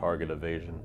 target evasion.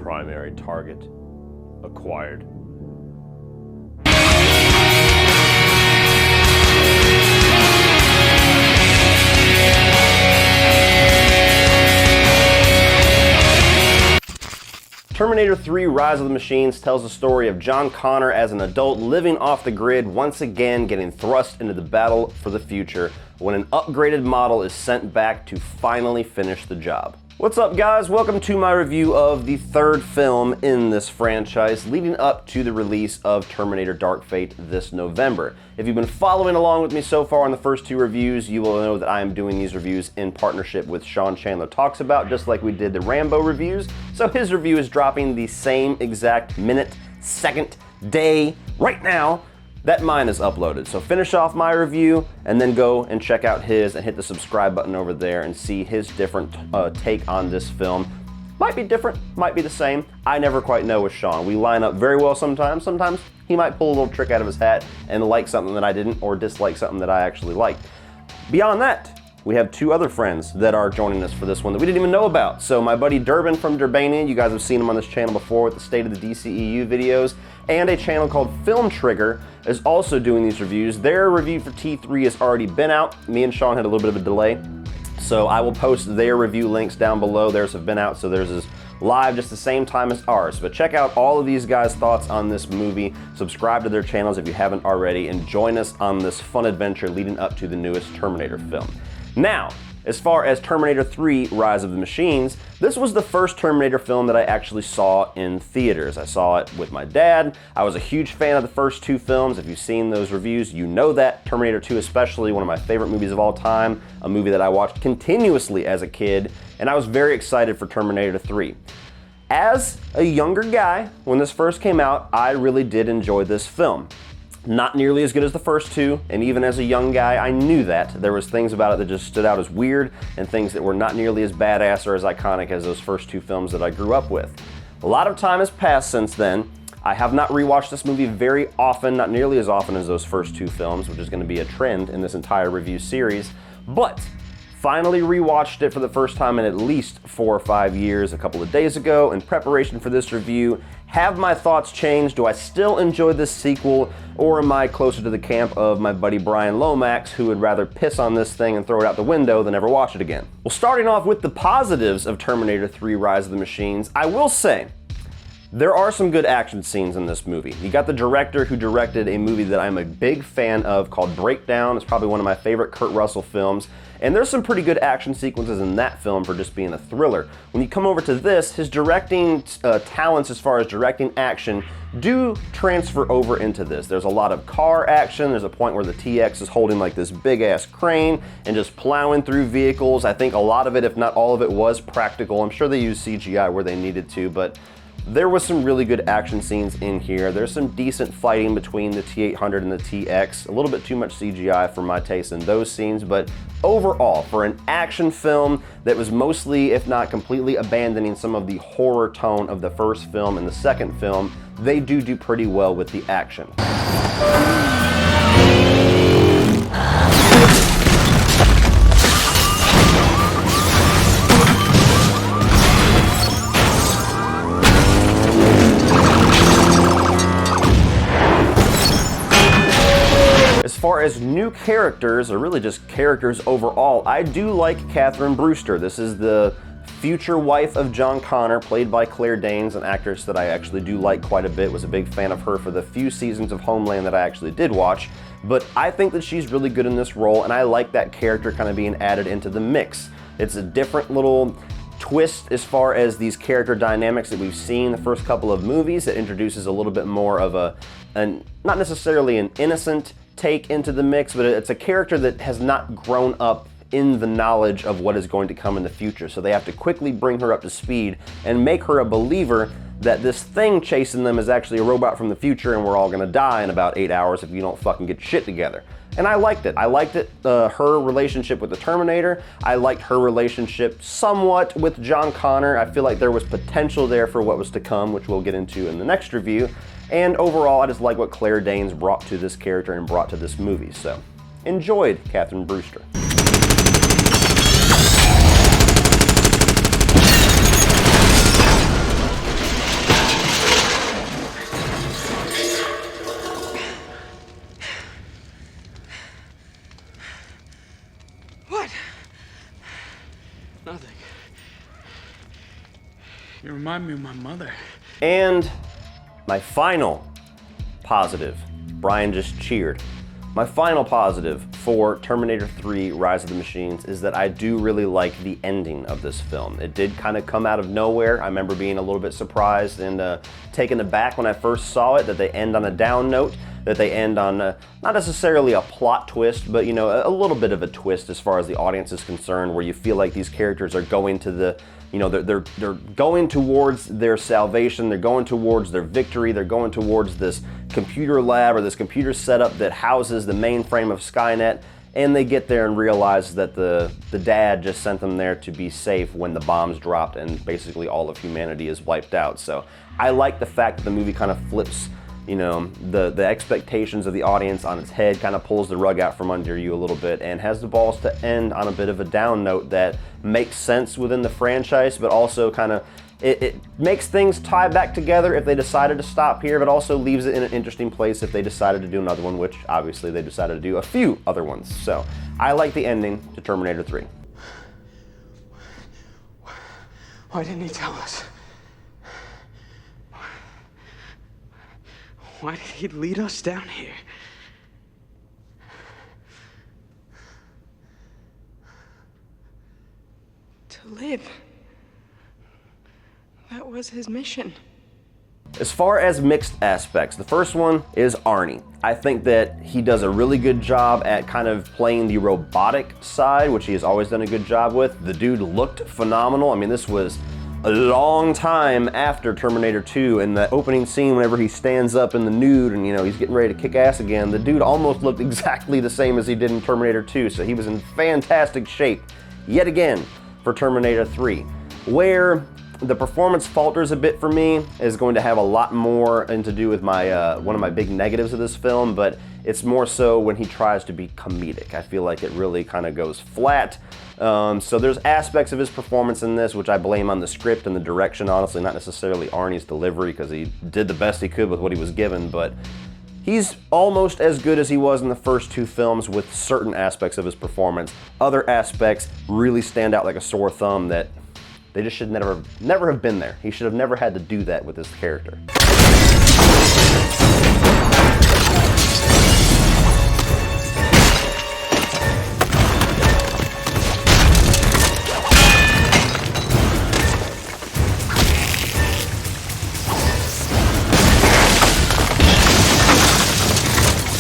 Primary target acquired. Terminator 3 Rise of the Machines tells the story of John Connor as an adult living off the grid, once again getting thrust into the battle for the future when an upgraded model is sent back to finally finish the job. What's up, guys? Welcome to my review of the third film in this franchise leading up to the release of Terminator Dark Fate this November. If you've been following along with me so far on the first two reviews, you will know that I am doing these reviews in partnership with Sean Chandler Talks About, just like we did the Rambo reviews. So his review is dropping the same exact minute, second, day, right now that mine is uploaded. So finish off my review and then go and check out his and hit the subscribe button over there and see his different take on this film. Might be different, might be the same. I never quite know with Sean. We line up very well sometimes. Sometimes he might pull a little trick out of his hat and like something that I didn't, or dislike something that I actually liked. Beyond that, we have two other friends that are joining us for this one that we didn't even know about. So my buddy Durbin from Durbania, you guys have seen him on this channel before with the State of the DCEU videos, and a channel called Film Trigger is also doing these reviews. Their review for T3 has already been out. Me and Sean had a little bit of a delay, so I will post their review links down below. Theirs have been out, so theirs is live just the same time as ours. But check out all of these guys' thoughts on this movie. Subscribe to their channels if you haven't already, and join us on this fun adventure leading up to the newest Terminator film. Now, as far as Terminator 3 Rise of the Machines, this was the first Terminator film that I actually saw in theaters. I saw it with my dad. I was a huge fan of the first two films. If you've seen those reviews, you know that. Terminator 2 especially, one of my favorite movies of all time, a movie that I watched continuously as a kid, and I was very excited for Terminator 3. As a younger guy, when this first came out, I really did enjoy this film. Not nearly as good as the first two, and even as a young guy, I knew that. There was things about it that just stood out as weird, and things that were not nearly as badass or as iconic as those first two films that I grew up with. A lot of time has passed since then. I have not rewatched this movie very often, not nearly as often as those first two films, which is going to be a trend in this entire review series, but finally rewatched it for the first time in at least 4 or 5 years a couple of days ago in preparation for this review. Have my thoughts changed? Do I still enjoy this sequel, or am I closer to the camp of my buddy Brian Lomax, who would rather piss on this thing and throw it out the window than ever watch it again? Well, starting off with the positives of Terminator 3 Rise of the Machines, I will say there are some good action scenes in this movie. You got the director who directed a movie that I'm a big fan of called Breakdown. It's probably one of my favorite Kurt Russell films. And there's some pretty good action sequences in that film for just being a thriller. When you come over to this, his directing talents as far as directing action do transfer over into this. There's a lot of car action. There's a point where the TX is holding like this big ass crane and just plowing through vehicles. I think a lot of it, if not all of it, was practical. I'm sure they used CGI where they needed to, but there was some really good action scenes in here. There's some decent fighting between the T-800 and the TX. A little bit too much CGI for my taste in those scenes, but overall, for an action film that was mostly, if not completely, abandoning some of the horror tone of the first film and the second film, they do pretty well with the action. As far as new characters, or really just characters overall, I do like Catherine Brewster. This is the future wife of John Connor, played by Claire Danes, an actress that I actually do like quite a bit. Was a big fan of her for the few seasons of Homeland that I actually did watch. But I think that she's really good in this role, and I like that character kind of being added into the mix. It's a different little twist as far as these character dynamics that we've seen the first couple of movies. It introduces a little bit more of not necessarily an innocent take into the mix, but it's a character that has not grown up in the knowledge of what is going to come in the future. So they have to quickly bring her up to speed and make her a believer that this thing chasing them is actually a robot from the future and we're all gonna die in about 8 hours if you don't fucking get shit together. And I liked it. I liked it, her relationship with the Terminator. I liked her relationship somewhat with John Connor. I feel like there was potential there for what was to come, which we'll get into in the next review. And overall, I just like what Claire Danes brought to this character and brought to this movie. So, enjoyed Catherine Brewster. What? Nothing. You remind me of my mother. And my final positive, Brian just cheered. My final positive for Terminator 3 Rise of the Machines is that I do really like the ending of this film. It did kind of come out of nowhere. I remember being a little bit surprised and taken aback when I first saw it, that they end on a down note, that they end on not necessarily a plot twist, but you know, a little bit of a twist as far as the audience is concerned, where you feel like these characters are going to the, you know, they're going towards their salvation, they're going towards their victory, they're going towards this computer lab or this computer setup that houses the mainframe of Skynet, and they get there and realize that the dad just sent them there to be safe when the bombs dropped and basically all of humanity is wiped out. So I like the fact that the movie kind of flips, you know, the expectations of the audience on its head, kind of pulls the rug out from under you a little bit, and has the balls to end on a bit of a down note that makes sense within the franchise, but also kind of, it makes things tie back together if they decided to stop here, but also leaves it in an interesting place if they decided to do another one, which obviously they decided to do a few other ones. So I like the ending to Terminator 3. Why didn't he tell us? Why did he lead us down here? To live. That was his mission. As far as mixed aspects, the first one is Arnie. I think that he does a really good job at kind of playing the robotic side, which he has always done a good job with. The dude looked phenomenal. I mean, this was a long time after Terminator 2, and the opening scene whenever he stands up in the nude and, you know, he's getting ready to kick ass again, the dude almost looked exactly the same as he did in Terminator 2, so he was in fantastic shape yet again for Terminator 3. Where the performance falters a bit for me is going to have a lot more to do with my one of my big negatives of this film, but it's more so when he tries to be comedic. I feel like it really kind of goes flat. So there's aspects of his performance in this which I blame on the script and the direction, honestly, not necessarily Arnie's delivery, because he did the best he could with what he was given, but he's almost as good as he was in the first two films with certain aspects of his performance. Other aspects really stand out like a sore thumb that they just should never have been there. He should have never had to do that with his character.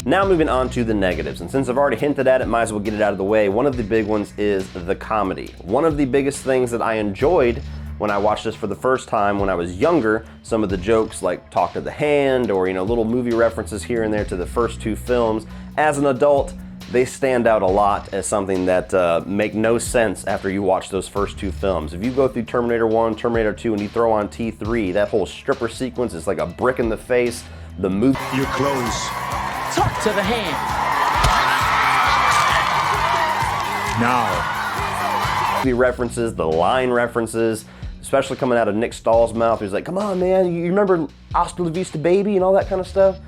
Now moving on to the negatives, and since I've already hinted at it, might as well get it out of the way. One of the big ones is the comedy. One of the biggest things that I enjoyed when I watched this for the first time when I was younger, some of the jokes like Talk to the Hand or, you know, little movie references here and there to the first two films. As an adult, they stand out a lot as something that make no sense after you watch those first two films. If you go through Terminator 1, Terminator 2, and you throw on T3, that whole stripper sequence is like a brick in the face. The movie... Your clothes. Talk to the hand. Now. The references, the line references, especially coming out of Nick Stahl's mouth. He's like, come on, man, you remember Hasta La Vista Baby and all that kind of stuff?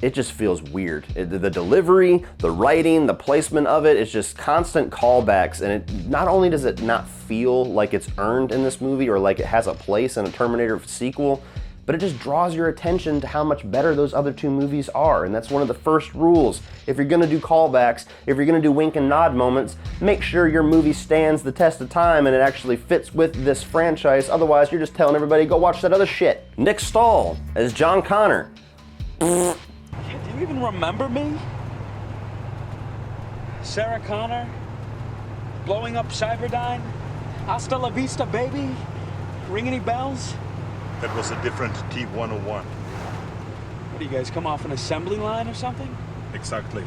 It just feels weird. The delivery, the writing, the placement of it, it's just constant callbacks, and it not only does it not feel like it's earned in this movie or like it has a place in a Terminator sequel, but it just draws your attention to how much better those other two movies are, and that's one of the first rules. If you're gonna do callbacks, if you're gonna do wink and nod moments, make sure your movie stands the test of time and it actually fits with this franchise, otherwise you're just telling everybody, go watch that other shit. Nick Stahl as John Connor. Do you even remember me? Sarah Connor? Blowing up Cyberdyne? Hasta la vista, baby? Ring any bells? That was a different T-101. What, do you guys come off an assembly line or something? Exactly.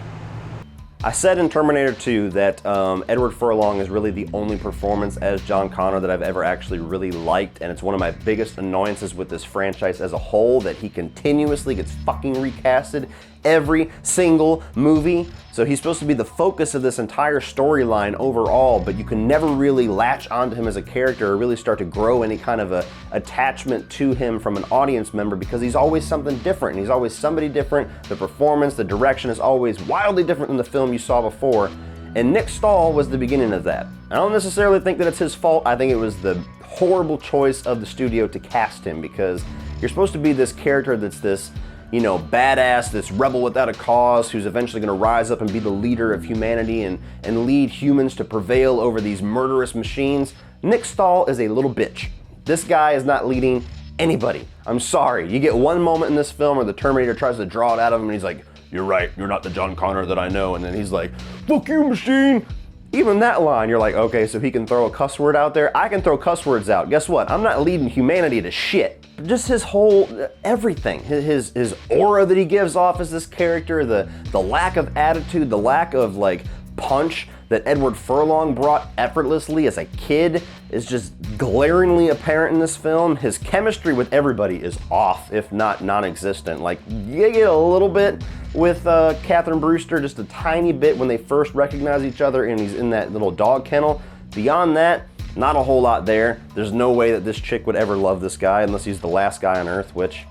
I said in Terminator 2 that Edward Furlong is really the only performance as John Connor that I've ever actually really liked, and it's one of my biggest annoyances with this franchise as a whole, that he continuously gets fucking recasted every single movie. So he's supposed to be the focus of this entire storyline overall, but you can never really latch onto him as a character or really start to grow any kind of a attachment to him from an audience member, because he's always something different, and he's always somebody different. The performance, the direction is always wildly different than the film you saw before, and Nick Stahl was the beginning of that. I don't necessarily think that it's his fault. I think it was the horrible choice of the studio to cast him, because you're supposed to be this character that's this, you know, badass, this rebel without a cause who's eventually going to rise up and be the leader of humanity and lead humans to prevail over these murderous machines. Nick Stahl is a little bitch. This guy is not leading anybody. I'm sorry. You get one moment in this film where the Terminator tries to draw it out of him and he's like, "You're right, you're not the John Connor that I know." And then he's like, "Fuck you, machine." Even that line, you're like, okay, so he can throw a cuss word out there? I can throw cuss words out. Guess what? I'm not leading humanity to shit. Just his whole, everything. His aura that he gives off as this character, the lack of attitude, the lack of like punch that Edward Furlong brought effortlessly as a kid is just glaringly apparent in this film. His chemistry with everybody is off, if not non-existent. Like, you get a little bit with Catherine Brewster, just a tiny bit when they first recognize each other and he's in that little dog kennel. Beyond that, not a whole lot there. There's no way that this chick would ever love this guy unless he's the last guy on Earth, which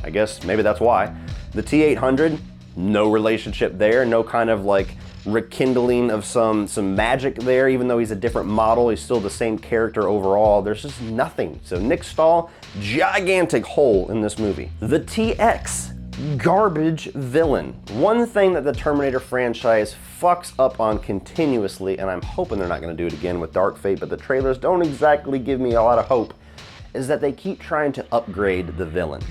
I guess maybe that's why. The T-800, no relationship there, no kind of like rekindling of some magic there. Even though he's a different model, he's still the same character overall. There's just nothing. So Nick Stahl, gigantic hole in this movie. The TX, garbage villain. One thing that the Terminator franchise fucks up on continuously, and I'm hoping they're not going to do it again with Dark Fate, but the trailers don't exactly give me a lot of hope, is that they keep trying to upgrade the villain.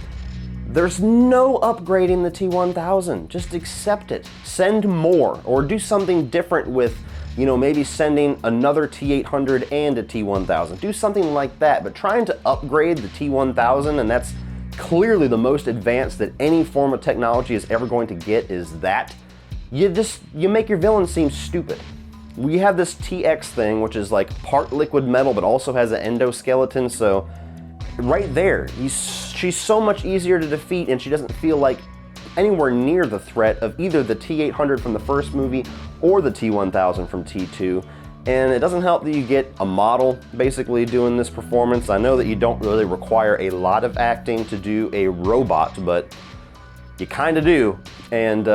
There's no upgrading the T-1000. Just accept it. Send more, or do something different with, you know, maybe sending another T-800 and a T-1000. Do something like that, but trying to upgrade the T-1000, and that's clearly the most advanced that any form of technology is ever going to get, is that. You make your villain seem stupid. We have this TX thing, which is like part liquid metal, but also has an endoskeleton, so right there, she's so much easier to defeat, and she doesn't feel like anywhere near the threat of either the T-800 from the first movie or the T-1000 from T2. And it doesn't help that you get a model basically doing this performance. I know that you don't really require a lot of acting to do a robot, but you kind of do. And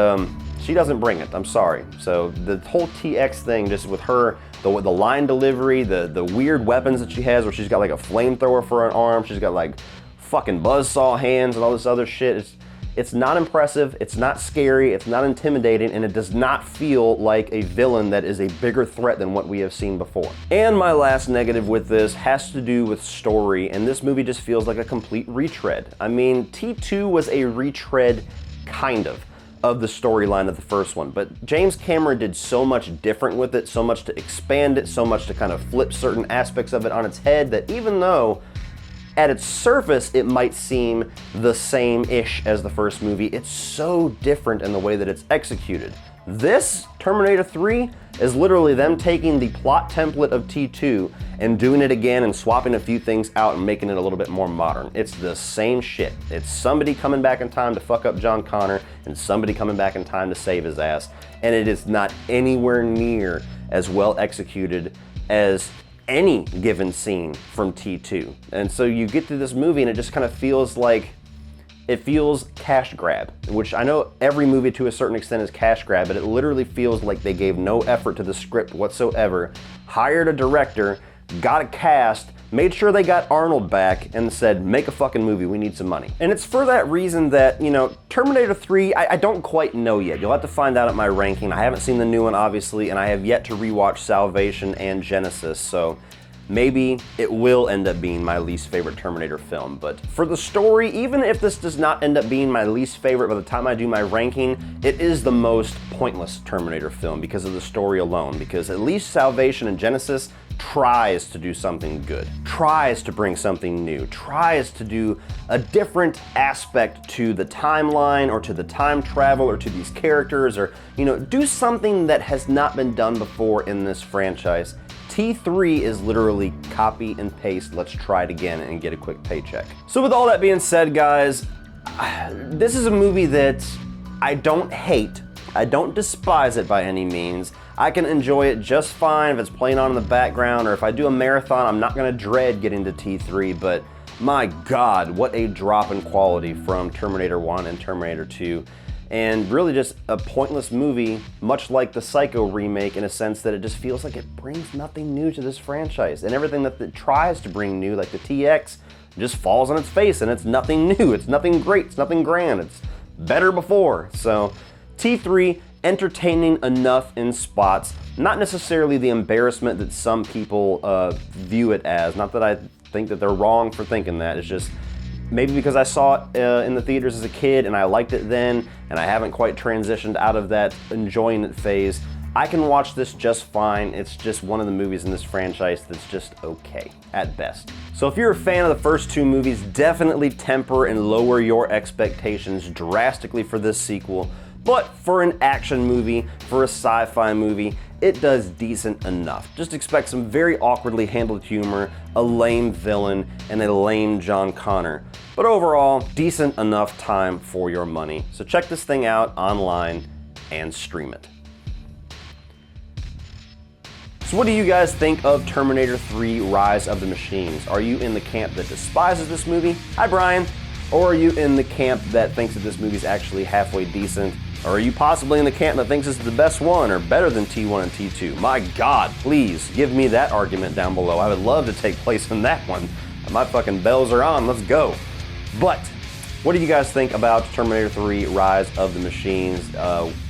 she doesn't bring it, I'm sorry. So the whole TX thing, just with her, the line delivery, the weird weapons that she has, where she's got like a flamethrower for an arm, she's got like fucking buzzsaw hands and all this other shit. It's not impressive, it's not scary, it's not intimidating, and it does not feel like a villain that is a bigger threat than what we have seen before. And my last negative with this has to do with story, and this movie just feels like a complete retread. I mean, T2 was a retread, kind of the storyline of the first one, but James Cameron did so much different with it, so much to expand it, so much to kind of flip certain aspects of it on its head, that even though at its surface it might seem the same-ish as the first movie, it's so different in the way that it's executed. This, Terminator 3, is literally them taking the plot template of T2 and doing it again and swapping a few things out and making it a little bit more modern. It's the same shit. It's somebody coming back in time to fuck up John Connor and somebody coming back in time to save his ass. And it is not anywhere near as well executed as any given scene from T2. And so you get through this movie and it just kind of feels like, it feels cash grab, which I know every movie to a certain extent is cash grab, but it literally feels like they gave no effort to the script whatsoever, hired a director, got a cast, made sure they got Arnold back, and said, make a fucking movie, we need some money. And it's for that reason that, you know, Terminator 3, I don't quite know yet. You'll have to find out at my ranking. I haven't seen the new one, obviously, and I have yet to rewatch Salvation and Genesis, so maybe it will end up being my least favorite Terminator film. But for the story, even if this does not end up being my least favorite by the time I do my ranking, it is the most pointless Terminator film because of the story alone. Because at least Salvation and Genesis tries to do something good, tries to bring something new, tries to do a different aspect to the timeline or to the time travel or to these characters, or, you know, do something that has not been done before in this franchise. T3 is literally copy and paste, let's try it again and get a quick paycheck. So with all that being said, guys, this is a movie that I don't hate, I don't despise it by any means. I can enjoy it just fine if it's playing on in the background, or if I do a marathon, I'm not gonna dread getting to T3, but my God, what a drop in quality from Terminator 1 and Terminator 2. And really just a pointless movie, much like the Psycho remake, in a sense that it just feels like it brings nothing new to this franchise. And everything that it tries to bring new, like the TX, just falls on its face, and it's nothing new, it's nothing great, it's nothing grand, it's better before. So T3, entertaining enough in spots, not necessarily the embarrassment that some people view it as. Not that I think that they're wrong for thinking that, it's just maybe because I saw it in the theaters as a kid and I liked it then, and I haven't quite transitioned out of that enjoying it phase. I can watch this just fine. It's just one of the movies in this franchise that's just okay, at best. So if you're a fan of the first two movies, definitely temper and lower your expectations drastically for this sequel. But for an action movie, for a sci-fi movie, it does decent enough. Just expect some very awkwardly handled humor, a lame villain, and a lame John Connor. But overall, decent enough time for your money. So check this thing out online and stream it. So what do you guys think of Terminator 3 Rise of the Machines? Are you in the camp that despises this movie? Hi, Brian. Or are you in the camp that thinks that this movie is actually halfway decent? Or are you possibly in the camp that thinks this is the best one or better than T1 and T2? My God, please give me that argument down below. I would love to take place in that one. My fucking bells are on, let's go. But what do you guys think about Terminator 3 Rise of the Machines?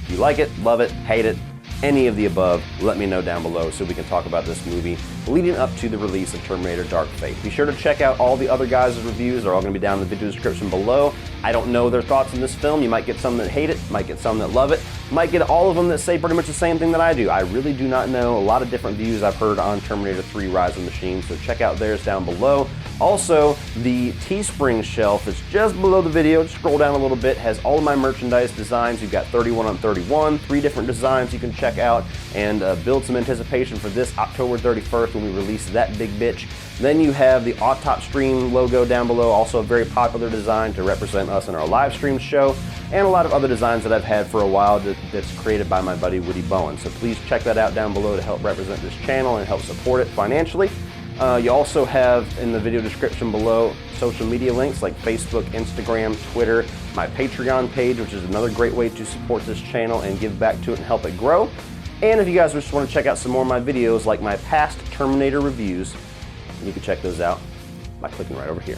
You like it, love it, hate it? Any of the above, let me know down below so we can talk about this movie leading up to the release of Terminator Dark Fate. Be sure to check out all the other guys' reviews. They're all going to be down in the video description below. I don't know their thoughts on this film. You might get some that hate it, might get some that love it, might get all of them that say pretty much the same thing that I do. I really do not know. A lot of different views I've heard on Terminator 3 Rise of the Machines, so check out theirs down below. Also, the Teespring shelf that's just below the video, just scroll down a little bit, has all of my merchandise designs. You've got 31 on 31, 3 different designs you can check out and build some anticipation for this October 31st when we release that big bitch. Then you have the Autopsy Stream logo down below, also a very popular design to represent us in our live stream show, and a lot of other designs that I've had for a while that's created by my buddy Woody Bowen. So please check that out down below to help represent this channel and help support it financially. You also have in the video description below social media links like Facebook, Instagram, Twitter, my Patreon page, which is another great way to support this channel and give back to it and help it grow. And if you guys just want to check out some more of my videos like my past Terminator reviews, you can check those out by clicking right over here.